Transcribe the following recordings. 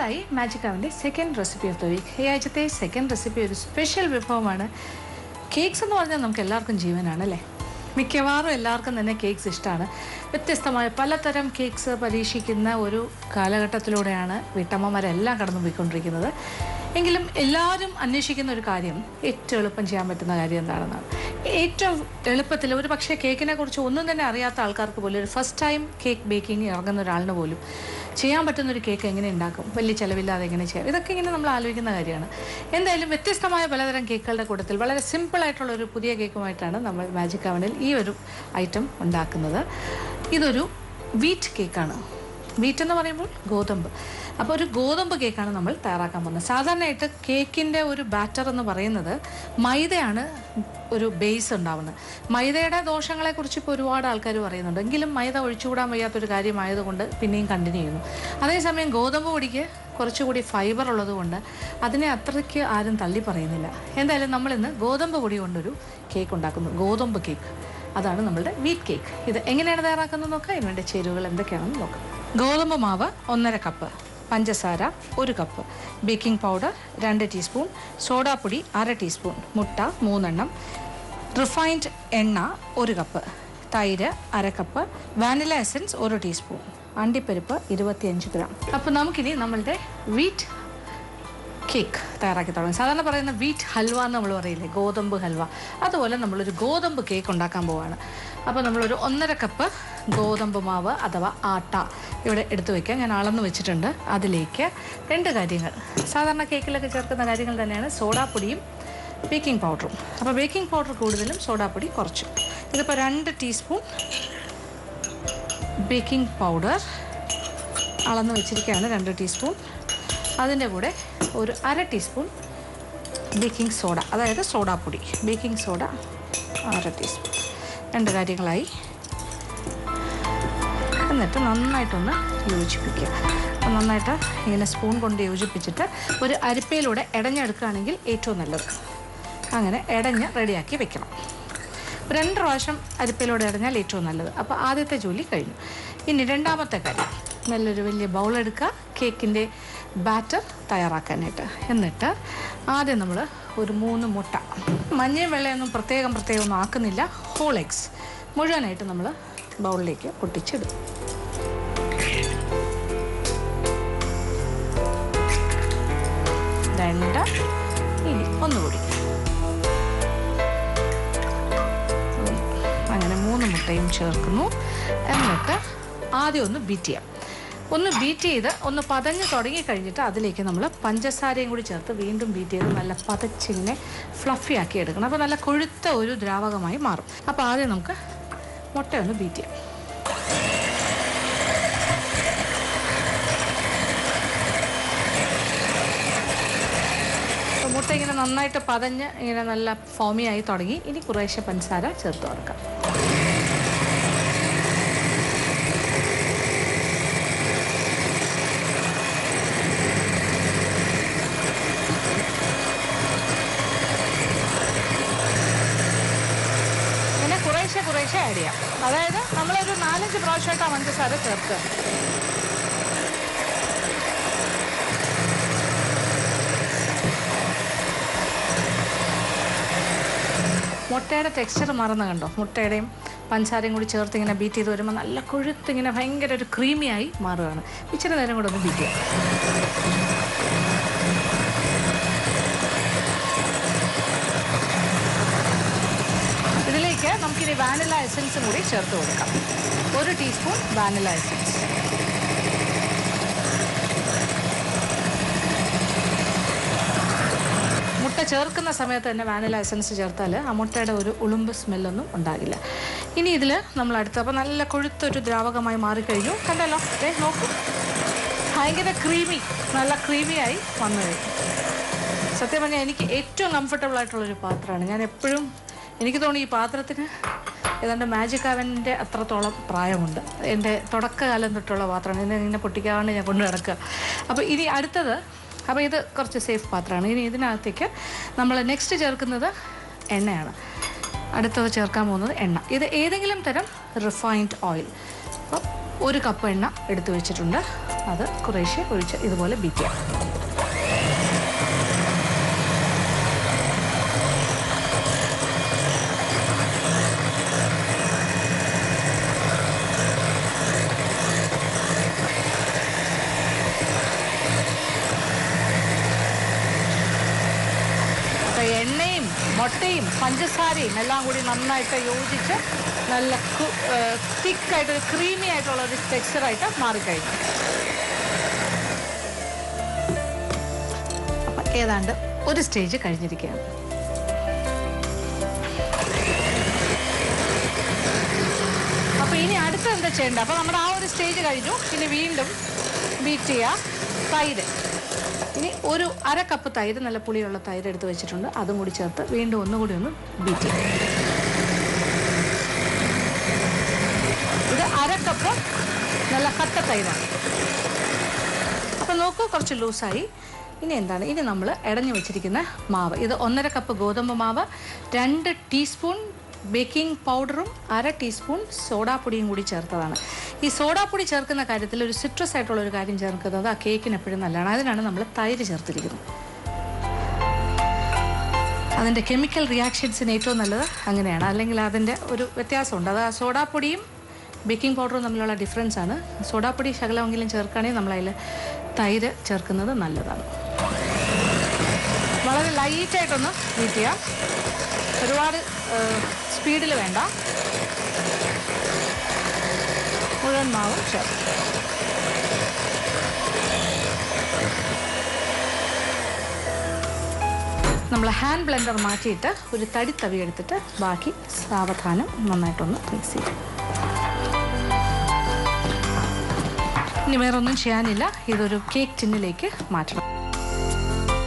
അടുത്തതായി മാജിക് അവൻ്റെ second recipe of the week. ഈ ആഴ്ചത്തെ സെക്കൻഡ് റെസിപ്പി ഒരു സ്പെഷ്യൽ വിഭവമാണ്. കേക്ക്സ് എന്ന് പറഞ്ഞാൽ നമുക്ക് എല്ലാവർക്കും ജീവനാണ് അല്ലേ. മിക്കവാറും എല്ലാവർക്കും തന്നെ കേക്ക്സ് ഇഷ്ടമാണ്. വ്യത്യസ്തമായ പലതരം കേക്ക്സ് പരീക്ഷിക്കുന്ന ഒരു കാലഘട്ടത്തിലൂടെയാണ് വീട്ടമ്മമാരെല്ലാം കടന്നു പോയിക്കൊണ്ടിരിക്കുന്നത്. എങ്കിലും എല്ലാവരും അന്വേഷിക്കുന്ന ഒരു കാര്യം ഏറ്റവും എളുപ്പം ചെയ്യാൻ പറ്റുന്ന കാര്യം എന്താണെന്നാണ്. ഏറ്റവും എളുപ്പത്തിൽ ഒരു പക്ഷേ കേക്കിനെ കുറിച്ച് ഒന്നും തന്നെ അറിയാത്ത ആൾക്കാർക്ക് പോലും ഒരു ഫസ്റ്റ് ടൈം കേക്ക് ബേക്കിംഗ് ഇറങ്ങുന്ന ഒരാളിന് പോലും ചെയ്യാൻ പറ്റുന്നൊരു കേക്ക് എങ്ങനെ ഉണ്ടാക്കും, വലിയ ചിലവില്ലാതെ എങ്ങനെ ചെയ്യാം, ഇതൊക്കെ ഇങ്ങനെ നമ്മൾ ആലോചിക്കുന്ന കാര്യമാണ്. എന്തായാലും വ്യത്യസ്തമായ പലതരം കേക്കുകളുടെ കൂട്ടത്തിൽ വളരെ സിമ്പിളായിട്ടുള്ള ഒരു പുതിയ കേക്കുമായിട്ടാണ് നമ്മൾ മാജിക് അവനിൽ ഈ ഒരു ഐറ്റം ഉണ്ടാക്കുന്നത്. ഇതൊരു വീറ്റ് കേക്കാണ്. വീറ്റ് എന്ന് പറയുമ്പോൾ ഗോതമ്പ്. അപ്പോൾ ഒരു ഗോതമ്പ് കേക്കാണ് നമ്മൾ തയ്യാറാക്കാൻ പോകുന്നത്. സാധാരണയായിട്ട് കേക്കിൻ്റെ ഒരു ബാറ്റർ എന്ന് പറയുന്നത് മൈദയാണ് ഒരു ബേസ് ഉണ്ടാവുന്നത്. മൈദയുടെ ദോഷങ്ങളെക്കുറിച്ച് ഇപ്പോൾ ഒരുപാട് ആൾക്കാർ പറയുന്നുണ്ട്. എങ്കിലും മൈദ ഒഴിച്ചുകൂടാൻ വയ്യാത്തൊരു കാര്യമായതുകൊണ്ട് പിന്നെയും കണ്ടിന്യൂ ചെയ്യുന്നു. അതേസമയം ഗോതമ്പ് പൊടിക്ക് കുറച്ചുകൂടി ഫൈബർ ഉള്ളതുകൊണ്ട് അതിനെ അത്രയ്ക്ക് ആരും തള്ളി പറയുന്നില്ല. എന്തായാലും നമ്മളിന്ന് ഗോതമ്പ് പൊടി കൊണ്ടൊരു കേക്ക് ഉണ്ടാക്കുന്നു. ഗോതമ്പ് കേക്ക്, അതാണ് നമ്മളുടെ വീറ്റ് കേക്ക്. ഇത് എങ്ങനെയാണ് തയ്യാറാക്കുന്നത് നോക്കാം. ഇതിൻ്റെ ചേരുവകൾ എന്തൊക്കെയാണെന്ന് നോക്കാം. ഗോതമ്പ് മാവ് 1.5 കപ്പ്, പഞ്ചസാര 1 കപ്പ്, ബേക്കിംഗ് പൗഡർ 2 ടീസ്പൂൺ, സോഡാപ്പൊടി 1/2 ടീസ്പൂൺ, മുട്ട 3 എണ്ണം, റിഫൈൻഡ് എണ്ണ 1 കപ്പ്, തൈര് 1/2 കപ്പ്, വാനില എസൻസ് 1 ടീസ്പൂൺ, അണ്ടിപ്പരിപ്പ് 25 ഗ്രാം. അപ്പോൾ നമുക്കിനി നമ്മളുടെ വീറ്റ് കേക്ക് തയ്യാറാക്കി തുടങ്ങും. സാധാരണ പറയുന്ന വീറ്റ് ഹൽവ എന്ന് നമ്മൾ പറയില്ലേ, ഗോതമ്പ് ഹൽവ, അതുപോലെ നമ്മളൊരു ഗോതമ്പ് കേക്ക് ഉണ്ടാക്കാൻ പോവുകയാണ്. അപ്പോൾ നമ്മളൊരു 1.5 കപ്പ് ഗോതമ്പ് മാവ് അഥവാ ആട്ട ഇവിടെ എടുത്തു വയ്ക്കുക. ഞാൻ അളന്ന് വെച്ചിട്ടുണ്ട്. അതിലേക്ക് 2 കാര്യങ്ങൾ, സാധാരണ കേക്കിലൊക്കെ ചേർക്കുന്ന കാര്യങ്ങൾ തന്നെയാണ്, സോഡാപ്പൊടിയും ബേക്കിംഗ് പൗഡറും. അപ്പോൾ ബേക്കിംഗ് പൗഡർ കൂടുതലും, സോഡാപ്പൊടി കുറച്ചും. ഇതിപ്പോൾ 2 ടീസ്പൂൺ ബേക്കിംഗ് പൗഡർ അളന്ന് വെച്ചിരിക്കുകയാണ്, 2 ടീസ്പൂൺ. അതിൻ്റെ കൂടെ ഒരു 1/2 ടീസ്പൂൺ ബേക്കിംഗ് സോഡ, അതായത് സോഡാപ്പൊടി, ബേക്കിംഗ് സോഡ 1/2 ടീസ്പൂൺ. 2 കാര്യങ്ങളായി. എന്നിട്ട് നന്നായിട്ടൊന്ന് യോജിപ്പിക്കുക. അപ്പം നന്നായിട്ട് ഇങ്ങനെ സ്പൂൺ കൊണ്ട് യോജിപ്പിച്ചിട്ട് ഒരു അരിപ്പയിലൂടെ ഇടഞ്ഞെടുക്കുകയാണെങ്കിൽ ഏറ്റവും നല്ലത്. അങ്ങനെ ഇടഞ്ഞ് റെഡിയാക്കി വെക്കണം. 2 പ്രാവശ്യം അരിപ്പയിലൂടെ ഇടഞ്ഞാൽ ഏറ്റവും നല്ലത്. അപ്പോൾ ആദ്യത്തെ ജോലി കഴിഞ്ഞു. ഇനി രണ്ടാമത്തെ കാര്യം, നല്ലൊരു വലിയ ബൗളെടുക്കുക കേക്കിൻ്റെ ബാറ്റർ തയ്യാറാക്കാനായിട്ട്. എന്നിട്ട് ആദ്യം നമ്മൾ ഒരു 3 മുട്ട, മഞ്ഞയും വെള്ളയൊന്നും പ്രത്യേകം ഒന്നും ആക്കുന്നില്ല, ഹോൾ എഗ്സ് മുഴുവനായിട്ട് നമ്മൾ ബൗളിലേക്ക് പൊട്ടിച്ചിടും. ഇനി ഒന്നുകൂടി അങ്ങനെ 3 മുട്ടയും ചേർക്കുന്നു. എന്നിട്ട് ആദ്യം ഒന്ന് ബീറ്റ് ചെയ്യാം. ഒന്ന് ബീറ്റ് ചെയ്ത് ഒന്ന് പതഞ്ഞ് തുടങ്ങിക്കഴിഞ്ഞിട്ട് അതിലേക്ക് നമ്മൾ പഞ്ചസാരയും കൂടി ചേർത്ത് വീണ്ടും ബീറ്റ് ചെയ്ത് നല്ല പതച്ചിങ്ങനെ ഫ്ലഫി ആക്കി എടുക്കണം. അപ്പോൾ നല്ല കൊഴുത്ത ഒരു ദ്രാവകമായി മാറും. അപ്പോൾ ആദ്യം നമുക്ക് മുട്ടയൊന്ന് ബീറ്റ് ചെയ്യാം. അപ്പോൾ മുട്ട ഇങ്ങനെ നന്നായിട്ട് പതഞ്ഞ് ഇങ്ങനെ നല്ല ഫോമിയായി തുടങ്ങി. ഇനി കുറേശ്ശെ പഞ്ചസാര ചേർത്ത് കൊടുക്കാം. കുറേശ്ശെ ആഡ് ചെയ്യാം. അതായത് നമ്മളൊരു 4-5 പ്രാവശ്യമായിട്ടാണ് പഞ്ചസാര ചേർക്കുക. മുട്ടയുടെ ടെക്സ്ചർ മാറുന്ന കണ്ടോ? മുട്ടയുടെയും പഞ്ചസാരയും കൂടി ചേർത്ത് ഇങ്ങനെ ബീറ്റ് ചെയ്ത് വരുമ്പോൾ നല്ല കൊഴുത്ത് ഇങ്ങനെ ഭയങ്കര ഒരു ക്രീമിയായി മാറുകയാണ്. ഇച്ചിരി നേരം കൂടെ ഒന്ന് ബീറ്റ് ചെയ്യാം. ഇതിലേക്ക് നമുക്കിനി വാനില എസൻസും കൂടി ചേർത്ത് കൊടുക്കാം. 1 ടീസ്പൂൺ വാനില എസൻസ്. മുട്ട ചേർക്കുന്ന സമയത്ത് തന്നെ വാനില എസൻസ് ചേർത്താൽ ആ മുട്ടയുടെ ഒരു ഉളുമ്പ് സ്മെല്ലൊന്നും ഉണ്ടാകില്ല. ഇനി ഇതിൽ നമ്മൾ അടുത്തപ്പോൾ നല്ല കൊഴുത്തൊരു ദ്രാവകമായി മാറിക്കഴിഞ്ഞു. കണ്ടല്ലോ, നോക്കൂ, ഭയങ്കര നല്ല ക്രീമിയായി വന്നു കഴിഞ്ഞു. സത്യം പറഞ്ഞാൽ എനിക്ക് ഏറ്റവും കംഫർട്ടബിൾ ആയിട്ടുള്ളൊരു പാത്രമാണ്. ഞാൻ എപ്പോഴും എനിക്ക് തോന്നി ഈ പാത്രത്തിന് ഏതാണ്ട് മാജിക് അവൻ്റെ അത്രത്തോളം പ്രായമുണ്ട്. എൻ്റെ തുടക്കകാലം തൊട്ടുള്ള പാത്രമാണ്. ഇങ്ങനെ പൊട്ടിക്കാണ്ട് ഞാൻ കൊണ്ട് നടക്കുക. അപ്പോൾ ഇനി അടുത്തത്, അപ്പോൾ ഇത് കുറച്ച് സേഫ് പാത്രമാണ്. ഇനി ഇതിനകത്തേക്ക് നമ്മൾ നെക്സ്റ്റ് ചേർക്കുന്നത് എണ്ണയാണ്. അടുത്തത് ചേർക്കാൻ പോകുന്നത് എണ്ണ. ഇത് ഏതെങ്കിലും തരം റിഫൈൻഡ് ഓയിൽ. അപ്പോൾ 1 കപ്പ് എണ്ണ എടുത്തു വെച്ചിട്ടുണ്ട്. അത് കുറേശ്ശെ ഒഴിച്ച് ഇതുപോലെ ബീറ്റ് ചെയ്യാം. എണ്ണയും മുട്ടയും പഞ്ചസാരയും എല്ലാം കൂടി നന്നായിട്ട് യോജിച്ച് നല്ല തിക്കായിട്ടൊരു ക്രീമി ആയിട്ടുള്ള ഒരു ടെക്സ്ചറായിട്ട് മാറിക്കഴിഞ്ഞു. അപ്പം ഏതാണ്ട് ഒരു സ്റ്റേജ് കഴിഞ്ഞിരിക്കുകയാണ്. അപ്പോൾ ഇനി അടുത്ത എന്താ ചെയ്യേണ്ടത്? അപ്പോൾ നമ്മുടെ ആ ഒരു സ്റ്റേജ് കഴിഞ്ഞു. ഇനി വീണ്ടും ബീറ്റ് ചെയ്യുക. തൈര്, ഇനി 1/2 കപ്പ് തൈര്, നല്ല പുളിയുള്ള തൈര് എടുത്ത് വെച്ചിട്ടുണ്ട്. അതും കൂടി ചേർത്ത് വീണ്ടും ഒന്നുകൂടി ഒന്ന് ബീറ്റ് ചെയ്യും. ഇത് 1/2 കപ്പ് നല്ല കട്ട തൈരാണ്. അപ്പം നോക്കൂ, കുറച്ച് ലൂസായി. ഇനി എന്താണ്? ഇനി നമ്മൾ ഇടഞ്ഞു വെച്ചിരിക്കുന്ന മാവ്, ഇത് 1/2 കപ്പ് ഗോതമ്പ് മാവ്, 2 ടീസ്പൂൺ ബേക്കിംഗ് പൗഡറും 1/2 ടീസ്പൂൺ സോഡാപ്പൊടിയും കൂടി ചേർത്തതാണ്. ഈ സോഡാപ്പൊടി ചേർക്കുന്ന കാര്യത്തിൽ ഒരു സിട്രസ് ആയിട്ടുള്ള ഒരു കാര്യം ചേർക്കുന്നത് ആ കേക്കിന് എപ്പോഴും നല്ലതാണ്. അതിനാണ് നമ്മൾ തൈര് ചേർത്തിരിക്കുന്നത്. അതിൻ്റെ കെമിക്കൽ റിയാക്ഷൻസിന് ഏറ്റവും നല്ലത് അങ്ങനെയാണ്. അല്ലെങ്കിൽ അതിൻ്റെ ഒരു വ്യത്യാസമുണ്ട്. അത് ആ സോഡാപ്പൊടിയും ബേക്കിംഗ് പൗഡറും തമ്മിലുള്ള ഡിഫറൻസ് ആണ്. സോഡാപ്പൊടി ശകലമെങ്കിലും ചേർക്കുകയാണെങ്കിൽ നമ്മളതിൽ തൈര് ചേർക്കുന്നത് നല്ലതാണ്. വളരെ ലൈറ്റായിട്ടൊന്ന് ബീറ്റ് ചെയ്യാം. ഒരുപാട് സ്പീഡിൽ വേണ്ട. മുഴുവൻ മാവും ചേർത്ത് നമ്മൾ ഹാൻഡ് ബ്ലെൻഡർ മാറ്റിയിട്ട് ഒരു തടി എടുത്തിട്ട് ബാക്കി സാവധാനം നന്നായിട്ടൊന്ന് മിക്സ് ചെയ്യും. ഇനി വേറൊന്നും ചെയ്യാനില്ല. ഇതൊരു കേക്ക് ടിന്നിലേക്ക് മാറ്റണം.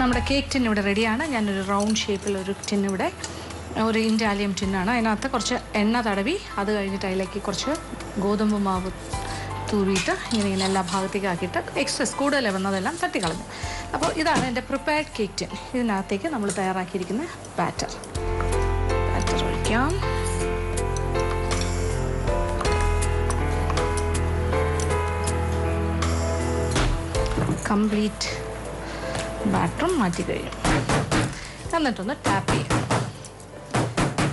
നമ്മുടെ കേക്ക് ടിൻ ഇവിടെ റെഡിയാണ്. ഞാനൊരു റൗണ്ട് ഷേപ്പിൽ ഒരു ടിൻ ഇവിടെ, ഒരു ഇൻഡാലിയം ടിന്നാണ്. അതിനകത്ത് കുറച്ച് എണ്ണ തടവി അത് കഴിഞ്ഞിട്ട് അതിലേക്ക് കുറച്ച് ഗോതമ്പ് മാവ് തൂവിയിട്ട് ഇങ്ങനെ എല്ലാ ഭാഗത്തേക്ക് ആക്കിയിട്ട് എക്സ്ട്രസ് കൂടുതൽ വന്നതെല്ലാം തട്ടിക്കളഞ്ഞു. അപ്പോൾ ഇതാണ് എൻ്റെ പ്രിപ്പയർഡ് കേക്ക് ടിൻ. ഇതിനകത്തേക്ക് നമ്മൾ തയ്യാറാക്കിയിരിക്കുന്ന ബാറ്റർ ഒഴിക്കാം. കംപ്ലീറ്റ് ബാറ്ററും മാറ്റി കഴിഞ്ഞു. എന്നിട്ടൊന്ന് ടാപ്പ് ചെയ്യാം.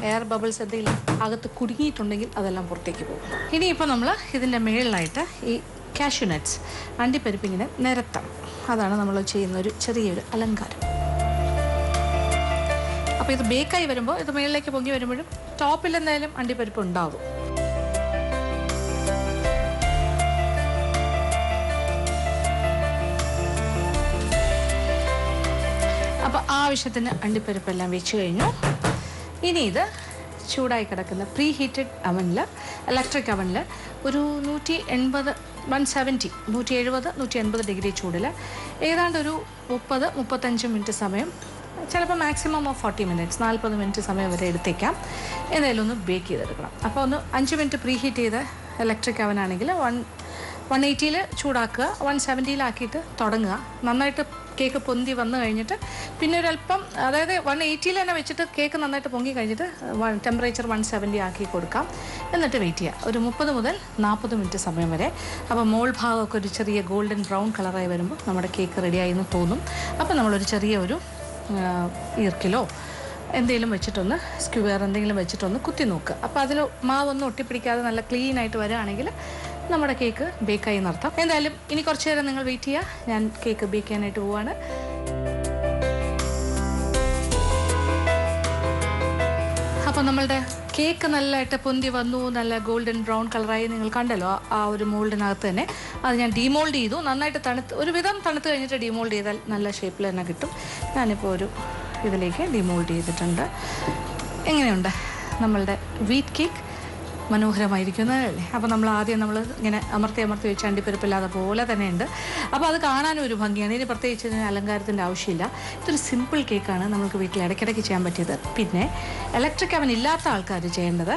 എയർ ബബിൾസ് എന്തെങ്കിലും അകത്ത് കുടുങ്ങിയിട്ടുണ്ടെങ്കിൽ അതെല്ലാം പുറത്തേക്ക് പോകും. ഇനിയിപ്പോൾ നമ്മൾ ഇതിൻ്റെ മുകളിലായിട്ട് ഈ കാഷ്യൂ നട്ട്സ്, അണ്ടിപ്പരിപ്പ് ഇങ്ങനെ നിരത്തണം. അതാണ് നമ്മൾ ചെയ്യുന്ന ഒരു ചെറിയൊരു അലങ്കാരം. അപ്പോൾ ഇത് ബേക്കായി വരുമ്പോൾ, ഇത് മുകളിലേക്ക് പൊങ്ങി വരുമ്പോഴും ടോപ്പിൽ എന്തായാലും അണ്ടിപ്പരിപ്പ് ഉണ്ടാകും. അപ്പോൾ ആവശ്യത്തിന് അണ്ടിപ്പരിപ്പെല്ലാം വെച്ച് കഴിഞ്ഞു. ഇനി ഇത് ചൂടായി കിടക്കുന്ന പ്രീ ഹീറ്റഡ് അവനിൽ, ഇലക്ട്രിക് അവനിൽ ഒരു 170-180 ഡിഗ്രി ചൂടിൽ ഏതാണ്ട് ഒരു 30-35 മിനിറ്റ് സമയം, ചിലപ്പോൾ മാക്സിമം ഓഫ് 40 മിനിറ്റ്സ്, 40 മിനിറ്റ് സമയം വരെ എടുത്തേക്കാം. എന്തായാലും ഒന്ന് ബേക്ക് ചെയ്തെടുക്കണം. അപ്പോൾ ഒന്ന് 5 മിനിറ്റ് പ്രീ ഹീറ്റ് ചെയ്ത് ഇലക്ട്രിക് അവനാണെങ്കിൽ 180 ചൂടാക്കുക, 170 തുടങ്ങുക. നന്നായിട്ട് കേക്ക് പൊന്തി വന്നു കഴിഞ്ഞിട്ട് പിന്നെ ഒരല്പം, അതായത് 180 തന്നെ വെച്ചിട്ട് കേക്ക് നന്നായിട്ട് പൊങ്ങി കഴിഞ്ഞിട്ട് ടെമ്പറേച്ചർ 170 ആക്കി കൊടുക്കാം. എന്നിട്ട് വെയിറ്റ് ചെയ്യുക ഒരു 30 മുതൽ 40 മിനിറ്റ് സമയം വരെ. അപ്പോൾ മോൾ ഭാഗമൊക്കെ ഒരു ചെറിയ ഗോൾഡൻ ബ്രൗൺ കളറായി വരുമ്പോൾ നമ്മുടെ കേക്ക് റെഡിയായി എന്ന് തോന്നും. അപ്പോൾ നമ്മളൊരു ചെറിയ ഒരു ഈർക്കിലോ എന്തെങ്കിലും വെച്ചിട്ടൊന്ന്, സ്ക്വയർ എന്തെങ്കിലും വെച്ചിട്ടൊന്ന് കുത്തി നോക്കുക. അപ്പോൾ അതിൽ മാവൊന്നും ഒട്ടിപ്പിടിക്കാതെ നല്ല ക്ലീൻ ആയിട്ട് വരികയാണെങ്കിൽ നമ്മുടെ കേക്ക് ബേക്കായി നടത്താം. എന്തായാലും ഇനി കുറച്ച് നേരം നിങ്ങൾ വെയിറ്റ് ചെയ്യുക. ഞാൻ കേക്ക് ബേക്ക് ചെയ്യാനായിട്ട് പോവാണ്. അപ്പോൾ നമ്മളുടെ കേക്ക് നല്ലതായിട്ട് പൊന്തി വന്നു, നല്ല ഗോൾഡൻ ബ്രൗൺ കളറായി നിങ്ങൾ കണ്ടല്ലോ ആ ഒരു മോൾഡിനകത്ത് തന്നെ. അത് ഞാൻ ഡീമോൾഡ് ചെയ്തു. നന്നായിട്ട് ഒരുവിധം തണുത്ത് കഴിഞ്ഞിട്ട് ഡീമോൾഡ് ചെയ്താൽ നല്ല ഷേപ്പിൽ തന്നെ കിട്ടും. ഞാനിപ്പോൾ ഒരു ഇതിലേക്ക് ഡീമോൾഡ് ചെയ്തിട്ടുണ്ട്. എങ്ങനെയുണ്ട് നമ്മളുടെ വീറ്റ് കേക്ക്? മനോഹരമായിരിക്കുന്നതല്ലേ? അപ്പോൾ നമ്മൾ ആദ്യം ഇങ്ങനെ അമർത്തി വെച്ച് അണ്ടിപ്പരിപ്പില്ലാതെ പോലെ തന്നെയുണ്ട്. അപ്പോൾ അത് കാണാനും ഒരു ഭംഗിയാണ്. ഇനി പ്രത്യേകിച്ച് അലങ്കാരത്തിൻ്റെ ആവശ്യമില്ല. ഇതൊരു സിമ്പിൾ കേക്കാണ്, നമുക്ക് വീട്ടിൽ ഇടയ്ക്കിടയ്ക്ക് ചെയ്യാൻ പറ്റിയത്. പിന്നെ ഇലക്ട്രിക് അവൻ ഇല്ലാത്ത ആൾക്കാർ ചെയ്യേണ്ടത്,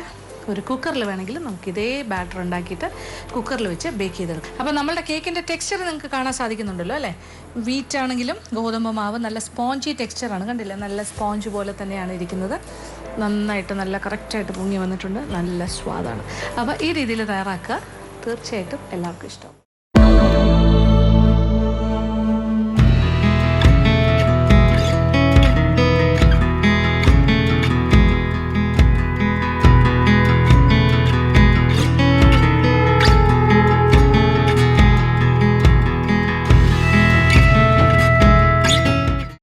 ഒരു കുക്കറിൽ വേണമെങ്കിൽ നമുക്ക് ഇതേ ബാറ്റർ ഉണ്ടാക്കിയിട്ട് കുക്കറിൽ വെച്ച് ബേക്ക് ചെയ്തെടുക്കും. അപ്പോൾ നമ്മളുടെ കേക്കിൻ്റെ ടെക്സ്ചർ നിങ്ങൾക്ക് കാണാൻ സാധിക്കുന്നുണ്ടല്ലോ അല്ലേ? വീറ്റ് ആണെങ്കിലും ഗോതമ്പ് മാവ് നല്ല സ്പോഞ്ചി ടെക്സ്ചറാണ്, കണ്ടില്ലേ? നല്ല സ്പോഞ്ച് പോലെ തന്നെയാണ് ഇരിക്കുന്നത്. നന്നായിട്ട് നല്ല കറക്റ്റായിട്ട് പൊങ്ങി വന്നിട്ടുണ്ട്. നല്ല സ്വാദാണ്. അപ്പോൾ ഈ രീതിയിൽ തയ്യാറാക്കുക. തീർച്ചയായിട്ടും എല്ലാവർക്കും ഇഷ്ടം.